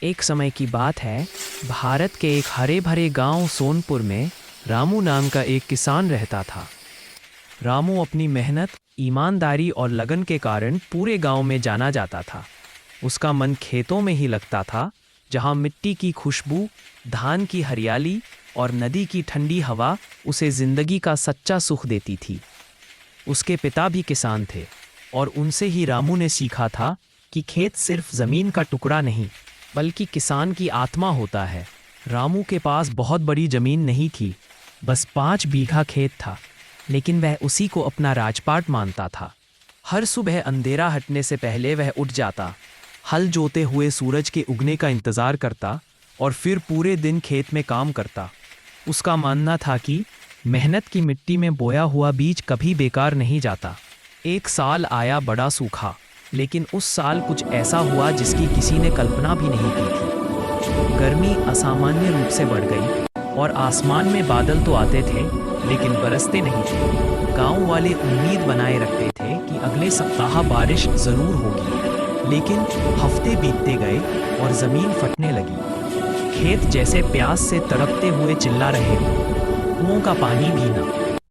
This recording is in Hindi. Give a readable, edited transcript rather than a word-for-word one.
एक समय की बात है। भारत के एक हरे भरे गांव सोनपुर में रामू नाम का एक किसान रहता था। रामू अपनी मेहनत, ईमानदारी और लगन के कारण पूरे गांव में जाना जाता था। उसका मन खेतों में ही लगता था, जहां मिट्टी की खुशबू, धान की हरियाली और नदी की ठंडी हवा उसे जिंदगी का सच्चा सुख देती थी। उसके पिता भी किसान थे और उनसे ही रामू ने सीखा था कि खेत सिर्फ जमीन का टुकड़ा नहीं, बल्कि किसान की आत्मा होता है। रामू के पास बहुत बड़ी जमीन नहीं थी, बस 5 बीघा खेत था, लेकिन वह उसी को अपना राजपाट मानता था। हर सुबह अंधेरा हटने से पहले वह उठ जाता, हल जोते हुए सूरज के उगने का इंतजार करता और फिर पूरे दिन खेत में काम करता। उसका मानना था कि मेहनत की मिट्टी में बोया हुआ बीज कभी बेकार नहीं जाता। एक साल आया बड़ा सूखा, लेकिन उस साल कुछ ऐसा हुआ जिसकी किसी ने कल्पना भी नहीं की थी। गर्मी असामान्य रूप से बढ़ गई और आसमान में बादल तो आते थे, लेकिन बरसते नहीं थे। गांव वाले उम्मीद बनाए रखते थे कि अगले सप्ताह बारिश जरूर होगी, लेकिन हफ्ते बीतते गए और जमीन फटने लगी। खेत जैसे प्यास से तड़पते हुए चिल्ला रहे हो, कुओं का पानी भी ना।